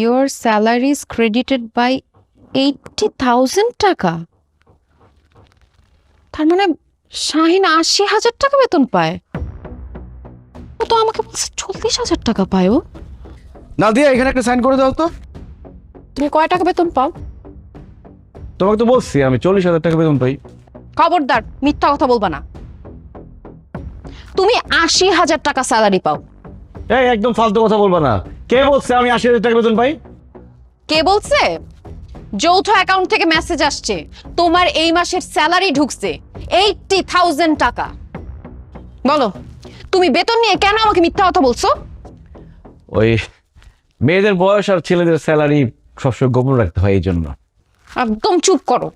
your salary is credited by 80,000 টাকা। তার মানে শাহিন 80,000 টাকা বেতন পায়। ও তো আমাকে বলছে 40,000 টাকা পায় ও। নাদিয়া এখানে একটা সাইন করে দাও তো। তুমি কয় টাকা বেতন পাও? তোমাকে তো বলছি আমি 40,000 টাকা বেতন পাই। খবরদার মিথ্যা কথা বলবা না। তুমি 80,000 টাকা স্যালারি পাও। এই একদম ফালতু কথা বলবা না। কে বলছে আমি 80,000 টাকা বেতন পাই? কে বলছে? যৌথ অ্যাকাউন্ট থেকে মেসেজ আসছে তোমার এই মাসের স্যালারি ঢুকছে 80,000 টাকা। বলো তুমি বেতন নিয়ে কেন আমাকে মিথ্যা কথা বলছো? ওই মেয়েদের বয়স আর ছেলেদের স্যালারি সবসময় গোপন রাখতে হয় এই জন্য। একদম চুপ করো।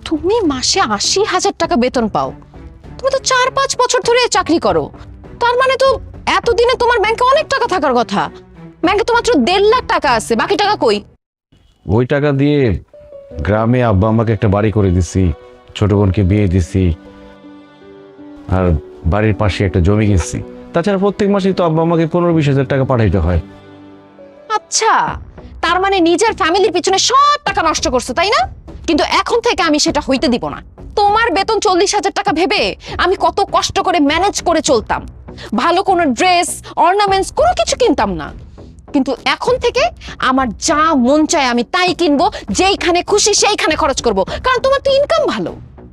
তুমি মাসে 80,000 টাকা বেতন পাও। তুমি তো 4-5 বছর ধরে চাকরি করো। তার মানে তো এতদিনে তোমার ব্যাংকে অনেক টাকা থাকার কথা। ব্যাংকে তো মাত্র 1.5 লাখ টাকা আছে, বাকি টাকা কই? ওই টাকা দিয়ে গ্রামে আব্বা আমাকে একটা বাড়ি করে দিছি, ছোট বোনকে বিয়ে দিছি, আর বাড়ির পাশে একটা জমি কিনছি। তাছাড়া প্রত্যেক মাসেই তো আব্বা আমাকে 15-20 হাজার টাকা পাঠাইতে হয়। আচ্ছা, তার মানে নিজের ফ্যামিলির পিছনে সব টাকা নষ্ট করছো তাই না? কিন্তু এখন থেকে আমি সেটা হইতে দিব না। তোমার বেতন 40,000 টাকা ভেবে আমি কত কষ্ট করে ম্যানেজ করে চলতাম। ভালো কোনো ড্রেস, অর্নামেন্টস কোনো কিছু কিনতাম না। কিন্তু এখন থেকে আমার যা মন চায় আমি তাই কিনবো, যেইখানে খুশি সেইখানে খরচ করব, কারণ তোমার তো ইনকাম ভালো।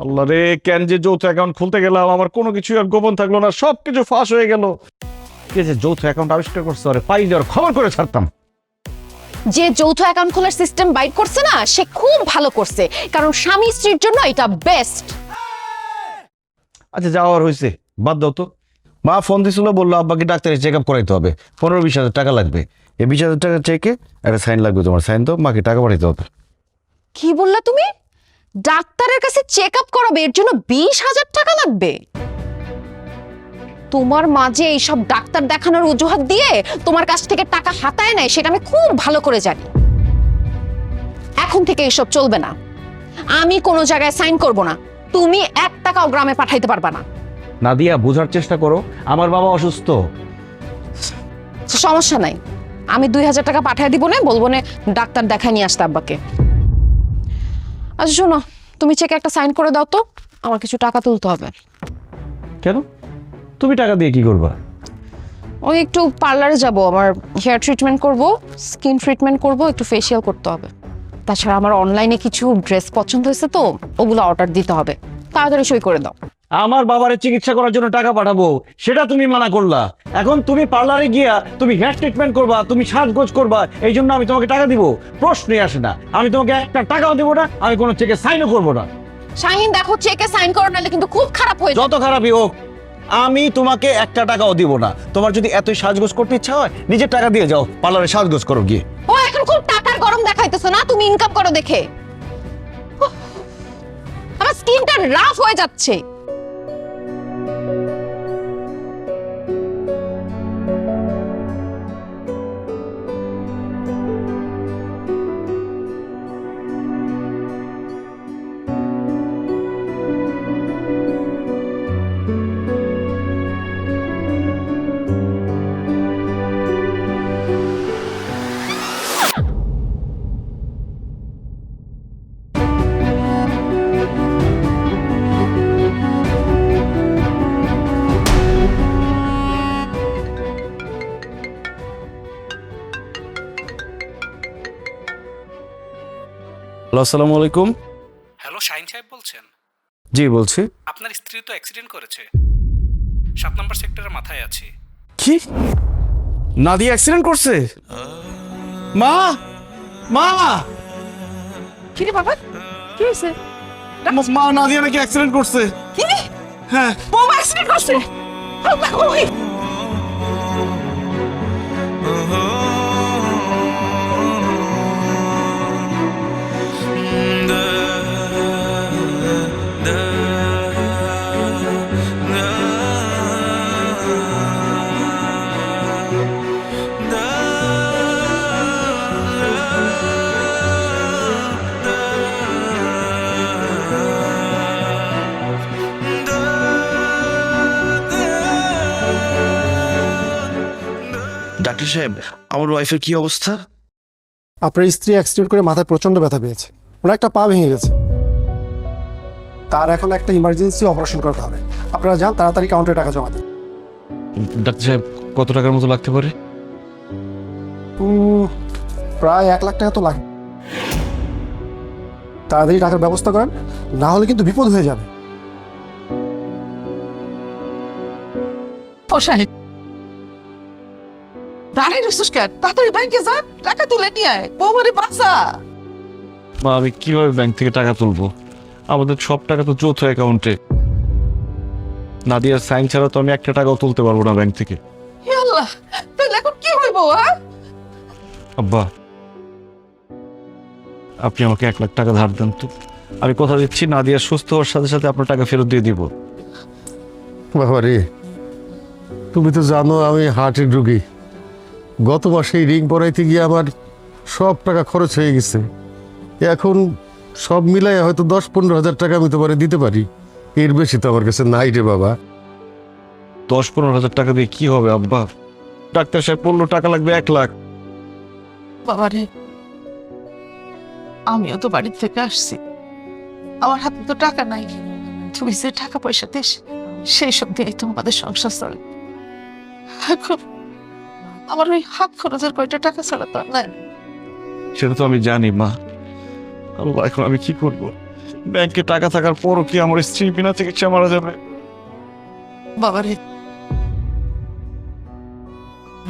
আল্লাহ রে, কেন যে যৌথ অ্যাকাউন্ট খুলতে গেলাম, আমার কোনো কিছু আর গোপন থাকলো না, সবকিছু ফাঁস হয়ে গেল। কে যে যৌথ অ্যাকাউন্ট আবিষ্কার করছে আরে পাই যাওয়ার খবর করে ছাড়তাম। যে যৌথ অ্যাকাউন্ট খোলার সিস্টেম বাইর করছে না, সে খুব ভালো করছে, কারণ স্বামী স্ত্রীর জন্য এটা বেস্ট। আচ্ছা যাওয়ার হয়েছে, বাদ দাও তো। মা ফোন দিছিল, বললো আব্বাকে ডাক্তারের চেক আপ করাইতে হবে, 15-20 হাজার টাকা লাগবে। এই 20,000 টাকা চেকে একটা সাইন লাগবে, তোমার সাইন তো মাকে টাকা পাঠাইতে হবে। কি বললা তুমি? ডাক্তারের কাছে চেক আপ করাবে, এর জন্য 20,000 টাকা লাগবে? তোমার মাঝে এইসব ডাক্তার দেখানোর অজুহাত দিয়ে তোমার কাছ থেকে টাকা হাতায় নেয়, সেটা আমি খুব ভালো করে জানি। এখন থেকে এইসব চলবে না। আমি কোনো জায়গায় সাইন করব না। তুমি 1 টাকাও গ্রামে পাঠাইতে পারবা না। নাদিয়া বোঝার চেষ্টা করো, আমার বাবা অসুস্থ। সমস্যা নাই, আমি 2,000 টাকা পাঠিয়ে দিব না, বলবো না ডাক্তার দেখায় নিয়ে আসতে আব্বাকে। আচ্ছা শোনো, তুমি চেকে একটা সাইন করে দাও তো, আমার কিছু টাকা তুলতে হবে। কেন? তুমি টাকা দিয়ে কি করবা? ওই একটু পার্লারে যাব, আমার হেয়ার ট্রিটমেন্ট করব, স্কিন ট্রিটমেন্ট করব, একটু ফেসিয়াল করতে হবে। তাছাড়া আমার অনলাইনে কিছু ড্রেস পছন্দ হয়েছে তো, ওগুলো অর্ডার দিতে হবে। তাড়াতাড়ি সই করে দাও। আমার বাবারে চিকিৎসা করার জন্য টাকা পাঠাবো, সেটা তুমি মানা করলা। এখন তুমি পার্লারে গিয়া তুমি হেয়ার ট্রিটমেন্ট করবা, তুমি সাজগোজ করবা, এই জন্য আমি তোমাকে টাকা দিব? প্রশ্নই আসে না। আমি তোমাকে একটা টাকাও দিব না, আমি কোনো চেকে সাইনও করবো না। শাহিন দেখো, চেকে সাইন করো, নাহলে কিন্তু খুব খারাপ হয়ে যাবে। যত খারাপই হোক, আমি তোমাকে একটা টাকাও দিব না। তোমার যদি এতই সাজগোজ করতে ইচ্ছা হয়, নিজের টাকা দিয়ে যাও, পার্লারে সাজগোজ করো গিয়ে। ও এখন খুব টাকার গরম দেখাইতেছো না, তুমি ইনকাম করো দেখে। উফ, আমার স্কিনটা রাফ হয়ে যাচ্ছে। আসসালামু আলাইকুম। হ্যালো, শাহিন সাহেব বলছেন? জি বলছি। আপনার স্ত্রী তো অ্যাক্সিডেন্ট করেছে, 7 নম্বর সেক্টরের মাথায় আছে। কি? নাদিয়া অ্যাক্সিডেন্ট করছে? মা, মা, কি রে বাবা, কি হয়েছে? মা, নাদিয়া নাকি অ্যাক্সিডেন্ট করছে। কি? হ্যাঁ। বাবা অ্যাক্সিডেন্ট করছে? আল্লাহ, ওই সাহেব, আমার ওয়াইফের কি অবস্থা? আপনার স্ত্রী অ্যাক্সিডেন্ট করে মাথায় প্রচন্ড ব্যথা পেয়েছে, ওনার একটা পা ভেঙে গেছে, তার এখন একটা ইমার্জেন্সি অপারেশন করতে হবে। আপনারা যান, তাড়াতাড়ি কাউন্টারে টাকা জমা দিন। ডাক্তার সাহেব কত টাকার মতো লাগতে পারে? প্রায় 1 লাখ টাকা তো লাগবে। তাড়াতাড়ি টাকার ব্যবস্থা করেন, না হলে কিন্তু বিপদ হয়ে যাবে। ও সাহেব, দাঁড়িয়ে রসুস কেন? তাড়াতাড়ি ব্যাংকে যা, টাকা তুলে নিয়ে আয়, বৌমারে বাঁচা। মা আমি কিভাবে ব্যাংক থেকে টাকা তুলবো? আমাদের সব টাকা তো যৌথ অ্যাকাউন্টে। নাদিয়ার সাইন ছাড়া তো আমি একটা টাকাও তুলতে পারবো না ব্যাংক থেকে। হে আল্লাহ, তাহলে এখন কি হইব? আব্বা আপনি আমাকে 1 লাখ টাকা ধার দেন তো, আমি কথা দিচ্ছি নাদিয়া সুস্থ হওয়ার সাথে সাথে আপনার টাকা ফেরত দিয়ে দিব। বাবা রে, তুমি তো জানো আমি হার্টের রোগী। গত মাসে এই রিং পরাইতে গিয়ে আমার সব টাকা খরচ হয়ে গেছে। এখন সব মিলাই হয়তো 10-15 হাজার টাকা আমি তোমারে দিতে পারি, এর বেশি তো আমার কাছে নাই রে বাবা। 10-15 হাজার টাকা দিয়ে কি হবে আব্বা? ডাক্তার সাহেব বললো টাকা লাগবে 1 লাখ। বাবারে, আমিও তো বাড়ির থেকে আসছি, আমার হাতে তো টাকা নাই। তুমি যে টাকা পয়সা দিস সেই সব দিয়েই তো আমাদের সংসার চলে। এখন আমার ওই হাত খরচের কয়টা টাকা ছাড়া তো আর নাই। সেটা তো আমি জানি মা। আল্লাহ, এখন আমি কি করব? ব্যাংকে টাকা থাকার পরও কি আমার স্ত্রী বিনা চিকিৎসা মারা যাবে? বাবারে,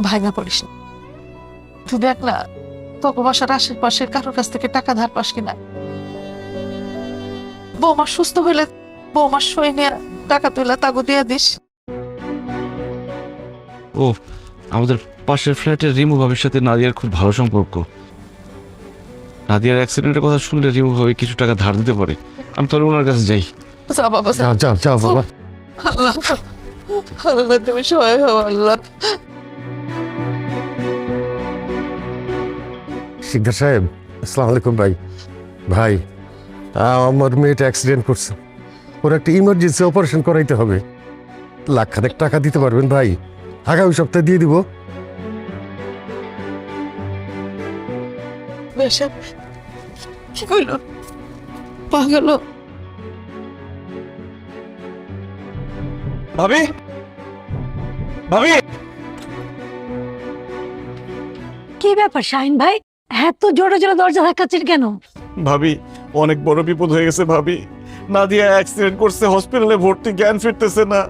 ভাঙা পড়িস না। তুই দেখ না, তোকে বাসার আশেপাশের কারোর কাছ থেকে টাকা ধার পাস কিনা। বৌমা সুস্থ হইলে বৌমার সই নিয়ে টাকা তুলে তাগো দিয়ে দিস। ও, আমাদের পাশের ফ্ল্যাটের রিমু ভাবির সাথে নাদিয়ার খুব ভালো সম্পর্ক। নাদিয়ার অ্যাক্সিডেন্টের কথা শুনলে রিমু ভাবি কিছু টাকা ধার দিতে পারে। আমি তাহলে ওনার কাছে যাই। যা বাবা, যা। যাও যাও যাও বাবা। আল্লাহ, আল্লাহ তুমি সহায় হও আল্লাহ। শিকদার সাহেব, আসসালামু আলাইকুম। ভাই ভাই আমার মেয়েটা অ্যাক্সিডেন্ট করছে, ওর একটা ইমার্জেন্সি অপারেশন করাইতে হবে। 1 লাখ টাকা দিতে পারবেন ভাই? আগামী সপ্তাহে দিয়ে দিব। বেশা কি কইল? পাগল। ভাবি, ভাবি, কি ব্যাপার শাহিন ভাই, এত জোরে জোরে দরজা ধাক্কাচ্ছেন কেন? ভাবি অনেক বড় বিপদ হয়ে গেছে ভাবি। নাদিয়া অ্যাক্সিডেন্ট করছে, হসপিটালে ভর্তি, জ্ঞান ফিরতেছে না।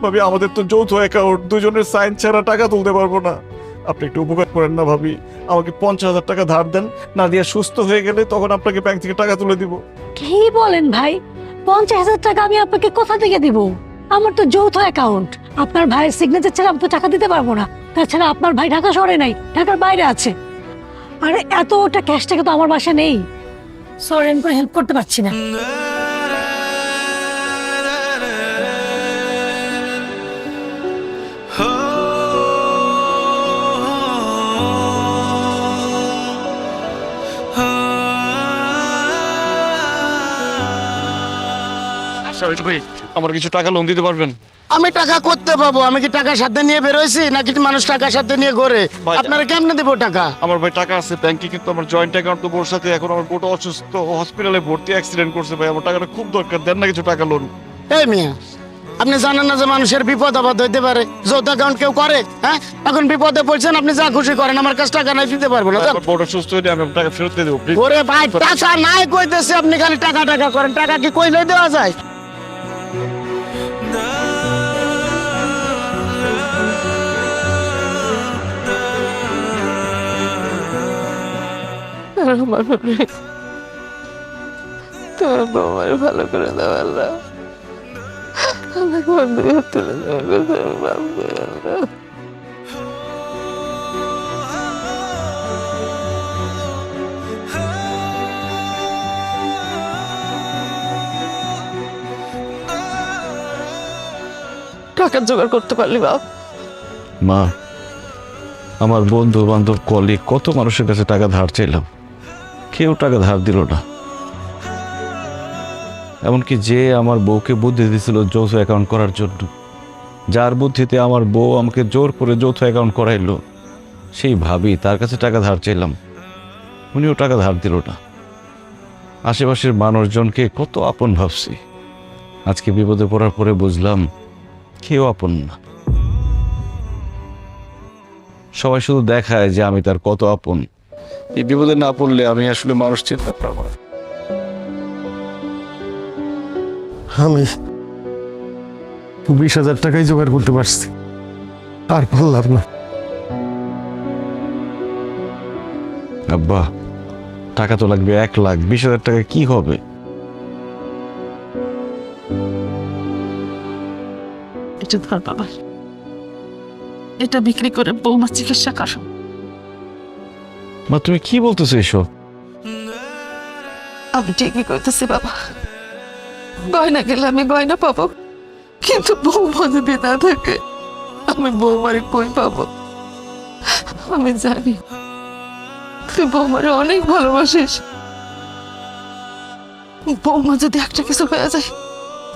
ভাবি আমাদের তো যৌথ অ্যাকাউন্ট, দুজনের সাইন ছাড়া টাকা তুলতে পারবো না। আপনি একটু উপকার করেন না ভাবি, আমাকে 50,000 টাকা ধার দেন। নাদিয়া সুস্থ হয়ে গেলে তখন আপনাকে ব্যাংক থেকে টাকা তুলে দিব। কি বলেন ভাই? 50,000 টাকা আমি আপনাকে কোথা থেকে দিব? আমার তো যৌথ অ্যাকাউন্ট, আপনার ভাইয়ের সিগনেচার ছাড়া আমি তো টাকা দিতে পারবো না। তাছাড়া আপনার ভাই ঢাকা শহরে নাই, ঢাকার বাইরে আছে। আরে এতটা ক্যাশ টাকা তো আমার বাসায় নেই। সরি, আমি কোনো হেল্প করতে পারছি না। ভাই আমার কিছু টাকা লোন দিতে পারবেন? আমি টাকা করতে পাবো? আমি কি টাকা সাথে নিয়ে বেরোইছি নাকি মানুষ টাকা সাথে নিয়ে ঘোরে? ভাই, আপনারা কেমনে দেবো টাকা? আমার ভাই টাকা আছে ব্যাংকে, কিন্তু আমার জয়েন্ট অ্যাকাউন্ট তো বোর সাথে। এখন আমার বোটা অসুস্থ, হসপিটালে ভর্তি, অ্যাক্সিডেন্ট করছে। ভাই আমার টাকাটা খুব দরকার, দেন না কিছু টাকা লোন। এই মিয়া, আপনি জানেন না যে মানুষের বিপদ আপদ হইতে পারে? যৌথ অ্যাকাউন্ট কেউ করে? হ্যাঁ, এখন বিপদে পড়ছেন, আপনি যা খুশি করেন, আমার কাছে টাকা নাই, দিতে পারবো না। আমার বোটা সুস্থ হলে আমি টাকা ফেরত দিয়ে দেবো। ওরে ভাই, টাকা নাই কইতেছে, আপনি খালি টাকা টাকা করেন। টাকা কি কইলে দেওয়া যায়? তোমার বৌমারে ভালো করে দাও আল্লাহ। আমাকে বন্ধু তুলে দেওয়া আল্লাহ। টাকার জোগাড় করতে পারলি বাপ? মা, আমার বন্ধু বান্ধব কলিগ কত মানুষের কাছে টাকা ধার চাইলাম, কেউ টাকা ধার দিল না। এমনকি যে আমার বউকে বুদ্ধি দিয়েছিল যৌথ অ্যাকাউন্ট করার জন্য, যার বুদ্ধিতে আমার বউ আমাকে জোর করে যৌথ অ্যাকাউন্ট করাইলো, সেই ভাবি তার কাছে টাকা ধার চাইলাম, উনিও টাকা ধার দিল না। আশেপাশের মানুষজনকে কত আপন ভাবছি, আজকে বিপদে পড়ার পরে বুঝলাম কেউ আপন না। সবাই শুধু দেখায় যে আমি তার কত আপন। এই বিপদে না পড়লে আমি আসলে মানুষ চিনতে পারবো না। আমি 20,000 টাকাই জোগাড় করতে পারছি, আর পারলাম না। আব্বা, টাকা তো লাগবে 1 লাখ, 20,000 টাকা কি হবে? এটা ধর বাবা, এটা বিক্রি করে বৌমা চিকিৎসা কর। মা, তুমি কি বলতেছো এসব? আমি ঠিকই করতেছি বাবা, গয়না গেলে আমি গয়না পাবো, কিন্তু বৌমা যদি না থাকে আমি বৌমারে কই পাবো? আমি জানি তুই বৌমারে অনেক ভালোবাসিস। বৌমা যদি একটা কিছু হয়ে যায়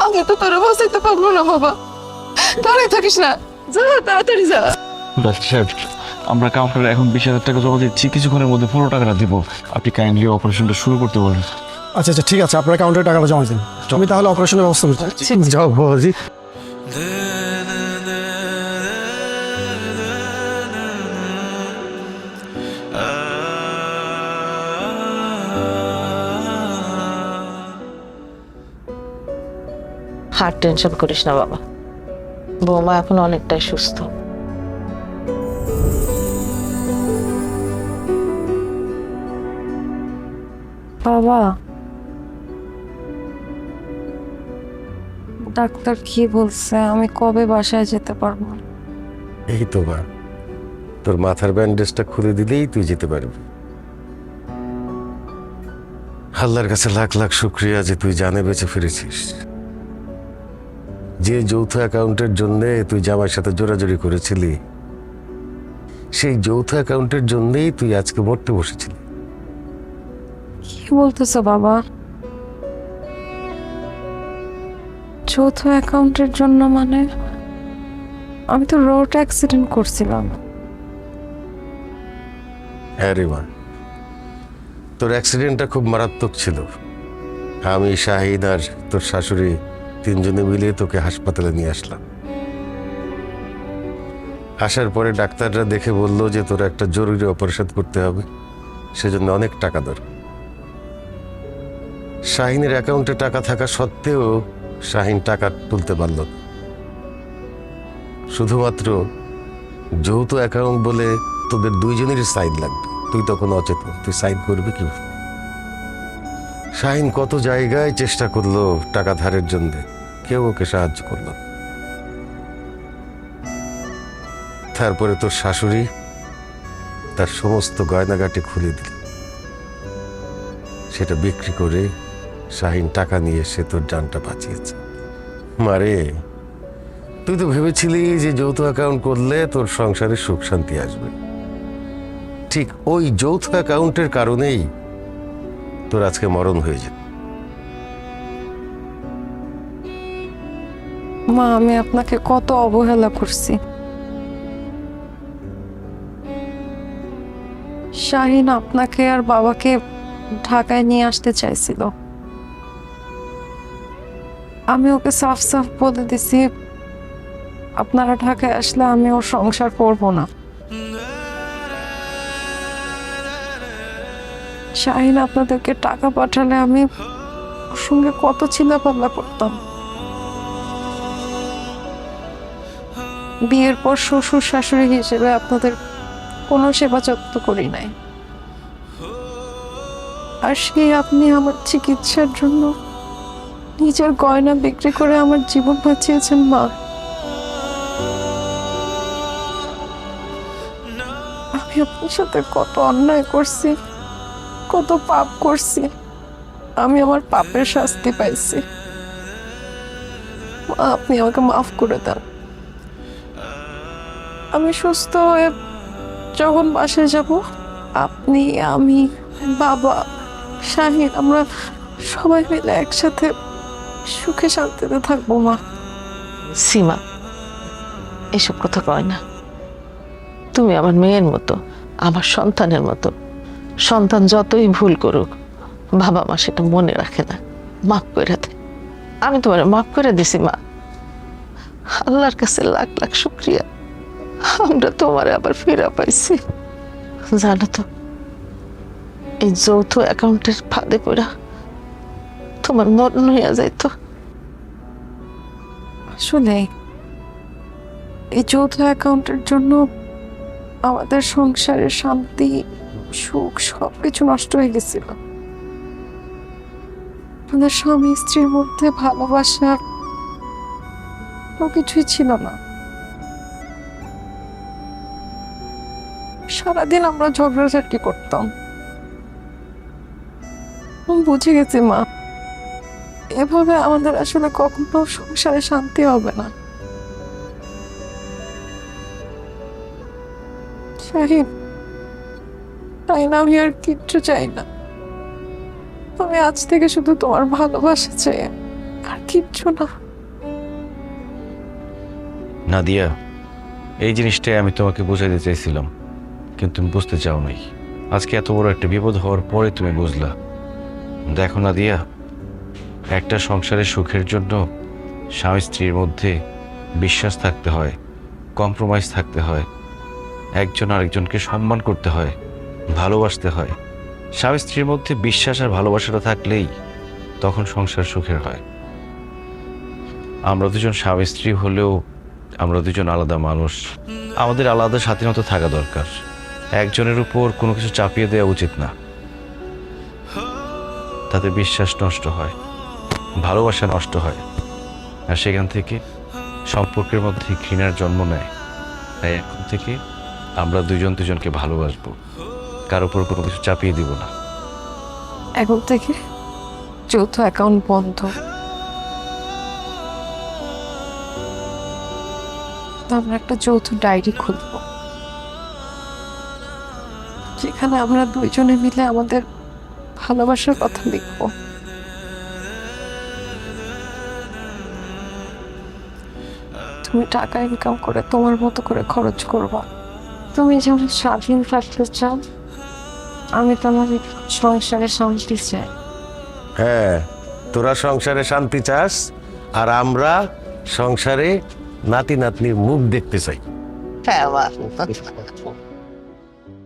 আমি তো তোরা বাঁচাইতে পারবো না বাবা। দাঁড়াই থাকিস না, যা তাড়াতাড়ি যা। ডাক্তার সাহেব, আমরা কাউন্টারে এখন 20,000 টাকা জমা দিচ্ছি, কিছুক্ষণের মধ্যে পুরো টাকাটা দিব। আপনি কাইন্ডলি অপারেশনটা শুরু করতে বলেন। আচ্ছা আচ্ছা ঠিক আছে, আপনার কাউন্টারে টাকাটা জমা দিন, আমি তাহলে অপারেশনের ব্যবস্থা করছি। যাও বাবাজি। হার্ট টেনশন করিস না বাবা, বৌমা এখন অনেকটাই সুস্থ। বাবা, ডাক্তার কি বলছে? আমি কবে বাসায় যেতে পারবো? এই তো বা, তোর মাথার ব্যান্ডেজটা খুলে দিলেই তুই যেতে পারবি। আল্লাহর কাছে লাখ লাখ শুক্রিয়া যে তুই জানে বেঁচে ফিরেছিস। যে যৌথ অ্যাকাউন্টের জন্য তুই জামাইয়ের সাথে জোরাজুরি করেছিলি, সেই যৌথ অ্যাকাউন্টের জন্যই তুই আজকে মরতে বসেছিলি। কি বলতেছো বাবা? যৌথ অ্যাকাউন্টের জন্য মানে? আমি তো রোড অ্যাক্সিডেন্ট করছিলাম। হ্যাঁ রে মা, তোর অ্যাক্সিডেন্টটা খুব মারাত্মক ছিল। আমি, শাহিন আর তোর শাশুড়ি 3 জনে মিলে তোকে হাসপাতালে নিয়ে আসলাম। আসার পরে ডাক্তাররা দেখে বলল যে তোর একটা জরুরি অপারেশন করতে হবে, সেজন্য অনেক টাকা দরকার। শাহিনের অ্যাকাউন্টে টাকা থাকা সত্ত্বেও শাহিন টাকা তুলতে পারল না। শুধুমাত্র যৌথ অ্যাকাউন্ট বলে তোদের 2 জনেরই সাইন লাগবে। তুই তখন অচেতন, তুই সাইন করবি কি? শাহিন কত জায়গায় চেষ্টা করলো টাকা ধারের জন্য, কেউ ওকে সাহায্য করল না। তারপরে তোর শাশুড়ি তার সমস্ত গয়নাগাটি খুলে দিল। সেটা বিক্রি করে শাহিন টাকা নিয়ে সে তোর জানটা বাঁচিয়েছে। মারে, তুই তো ভেবেছিলি যে যৌথ অ্যাকাউন্ট করলে তোর সংসারে সুখ শান্তি আসবে। ঠিক ওই যৌথ অ্যাকাউন্টের কারণেই তোর আজকে মরণ হয়ে যেত। মা, আমি আপনাকে কত অবহেলা করছি। শাহিন আপনাকে আর বাবাকে ঢাকায় নিয়ে আসতে চাইছিল। আমি ওকে সাফ সাফ বলে দিছি আপনারা ঢাকায় আসলে আমি ওর সংসার করব না। শাহিন আপনাদেরকে টাকা পাঠালে আমি ওর সঙ্গে কত চিল্লাপাল্লা করতাম। বিয়ের পর শ্বশুর শাশুড়ি হিসেবে আপনাদের কোনো সেবা যত্ন করি নাই। আর সেই আপনি আমার চিকিৎসার জন্য নিজের গয়না বিক্রি করে আমার জীবন বাঁচিয়েছেন মা। আমি আপনার সাথে কত অন্যায় করছি, কত পাপ করছি। আমি আমার পাপের শাস্তি পাইছি। মা, আপনি আমাকে মাফ করে দেন। আমি সুস্থ হয়ে যখন বাসায় যাব, আপনি, আমি, বাবা, শাহিন, আমরা সবাই মিলে একসাথে সুখে শান্তিতে থাকবো মা। সীমা, এসব কথা কয় না। তুমি আমার মেয়ের মতো, আমার সন্তানের মতো। সন্তান যতই ভুল করুক, বাবা মা সেটা মনে রাখে না, মাফ করে দেয়। আমি তোমার মাফ করে দিছি মা। আল্লাহর কাছে লাখ লাখ শুক্রিয়া, আমরা তোমার আবার ফিরে পাইছি। জানো তো, এই যৌথ অ্যাকাউন্টের ফাঁদে পড়া তোমার মরণ হইয়া যাইতো। আসলে এই যৌথ অ্যাকাউন্টের জন্য আমাদের সংসারের শান্তি, সুখ সবকিছু নষ্ট হয়ে গেছিল। আমাদের স্বামী স্ত্রীর মধ্যে ভালোবাসা কোনো কিছুই ছিল না। সারাদিন আমরা ঝগড়াঝাটি করতাম। আমি বুঝে গেছি মা, এভাবে আমাদের আসলে কখনো সংসারে শান্তি হবে না। শাহিন, তাই না, আমি আর কিচ্ছু চাই না। আমি আজ থেকে শুধু তোমার ভালোবাসা চাই, আর কিচ্ছু না। নাদিয়া, এই জিনিসটাই আমি তোমাকে বোঝাতে চাইছিলাম, কিন্তু তুমি বুঝতে চাও নাই। আজকে এত বড় একটা বিপদ হওয়ার পরে তুমি বুঝলা। দেখো নাদিয়া, একটা সংসারের সুখের জন্য স্বামী স্ত্রীর মধ্যে বিশ্বাস থাকতে হয়, কম্প্রোমাইজ থাকতে হয়, একজন আরেকজনকে সম্মান করতে হয়, ভালোবাসতে হয়। স্বামী স্ত্রীর মধ্যে বিশ্বাস আর ভালোবাসাটা থাকলেই তখন সংসার সুখের হয়। আমরা দুজন স্বামী স্ত্রী হলেও আমরা দুজন আলাদা মানুষ, আমাদের আলাদা স্বাধীনতা থাকা দরকার। একজনের উপর কোনো কিছু চাপিয়ে দেওয়া উচিত না, তাতে বিশ্বাস নষ্ট হয়, ভালোবাসা নষ্ট হয়, আর সেখান থেকে সম্পর্কের মধ্যে ঘৃণার জন্ম নেয়। তাই এখন থেকে আমরা দুজন দুজনকে ভালোবাসবো, কার উপর কোনো কিছু চাপিয়ে দিব না। এখন থেকে যৌথ অ্যাকাউন্ট বন্ধ। আমরা একটা যৌথ ডায়েরি খুলব, যেখানে আমরা দুইজনে মিলে আমাদের ভালোবাসার কথা লিখব। তুমি টাকা ইনকাম করে তোমার মতো করে খরচ করবা। তুমি যেমন স্বাধীন থাকতে চাও, আমি তোমার সংসারে শান্তি চাই। হ্যাঁ, তোরা সংসারে শান্তি চাস, আর আমরা সংসারে নাতি নাতনির মুখ দেখতে চাই। হ্যাঁ মা।